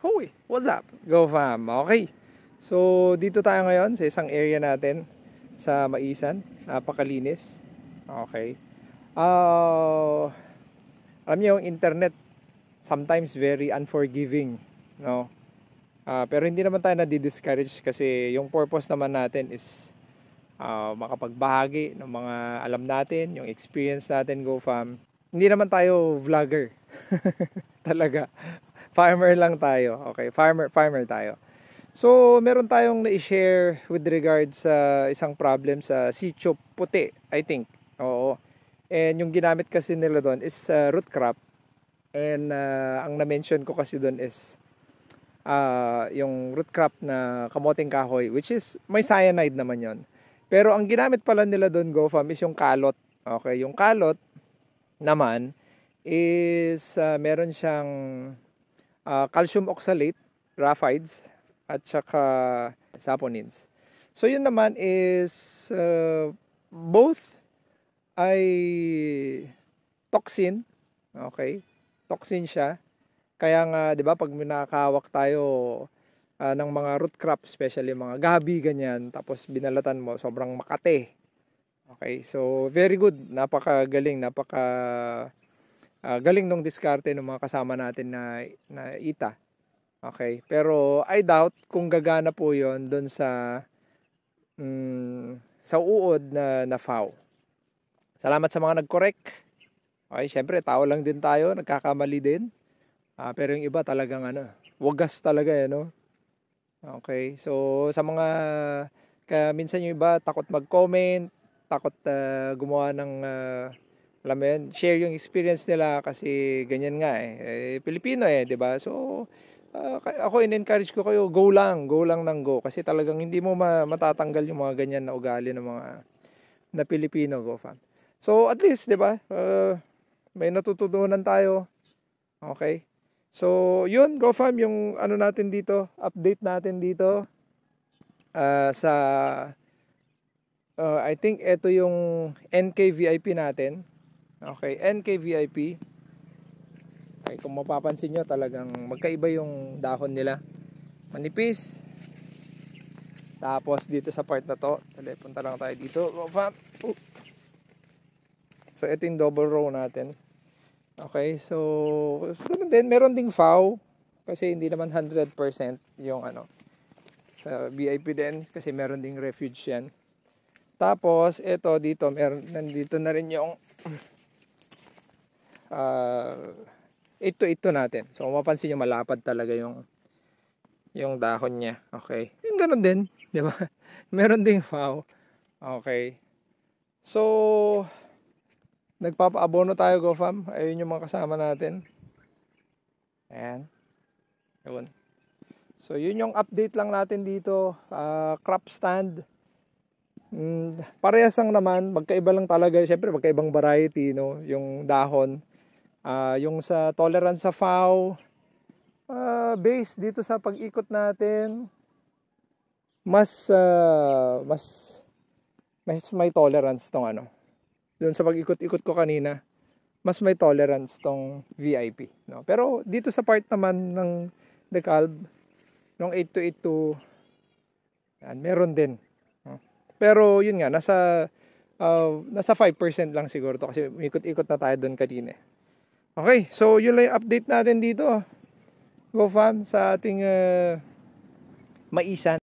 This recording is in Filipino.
Hoy, what's up? Go fam. Okay. So, dito tayo ngayon sa isang area natin sa Maisan. Napakalinis. Okay. Alam niyo yung internet sometimes very unforgiving, no? Pero hindi naman tayo na-discourage kasi yung purpose naman natin is makapagbahagi ng mga alam natin, yung experience natin, go fam. Hindi naman tayo vlogger. Talaga. Farmer lang tayo. Okay, farmer tayo. So, meron tayong na-share with regards sa isang problem sa Sitio Puti, I think. Oo. And yung ginamit kasi nila doon is root crop. And ang na-mention ko kasi doon is yung root crop na kamoting kahoy, which is may cyanide naman yon. Pero ang ginamit pala nila doon, go fam, is yung kalot. Okay, yung kalot naman is meron siyang calcium oxalate, raphides, at saka saponins. So yun naman is both ay toxin. Okay? Toxin siya. Kaya nga, 'di ba, pag nakakahawak tayo ng mga root crop, especially mga gabi ganyan, tapos binalatan mo, sobrang makate. Okay? So very good, napakagaling, galing nung diskarte ng mga kasama natin na ita. Okay, pero I doubt kung gagana po 'yon doon sa uod na FAO. Salamat sa mga nag-correct. Okay, syempre tao lang din tayo, nagkakamali din. Pero yung iba talagang wagas talaga no. Okay, so sa mga minsan yung iba takot mag-comment, takot gumawa ng alam mo yan, share yung experience nila kasi ganyan nga Pilipino 'di ba? So ako in-encourage ko kayo, go lang ng go kasi talagang hindi mo matatanggal yung mga ganyan na ugali ng mga na Pilipino, go fam. So at least 'di ba? May natututunan tayo. Okay? So yun, go fam, yung natin dito, update natin dito sa I think ito yung NKVIP natin. Okay, NKVIP. Okay, kung mapapansin nyo, talagang magkaiba yung dahon nila. Manipis. Tapos dito sa part na to, punta lang tayo dito. So ito yung double row natin. Okay, so ganun din, meron ding FAO kasi hindi naman 100% yung sa VIP din kasi meron ding refuge yan. Tapos ito dito, nandito na rin yung 8 natin. So kung mapansin nyo, malapad talaga yung dahon niya. Okay. Yung ganun din, di ba? Meron ding FAO. Okay. So nagpapaabono tayo, go fam. Ayun yung mga kasama natin. Ayan. Ayun. So yun yung update lang natin dito. Crop stand. Parehas lang naman, magkaiba lang talaga. Syempre magkaibang variety, no? Yung dahon. Yung sa tolerance sa FAO, based dito sa pag-ikot natin, mas may tolerance tong doon sa pag-ikot-ikot ko kanina, mas may tolerance tong VIP, no? Pero dito sa part naman ng DeKalb, nung 8282, yan, meron din, no? Pero yun nga, nasa 5% lang siguro to kasi ikot-ikot na tayo doon kanina. Okay, so yun lang yung update natin dito, go fam, sa ating Maisan.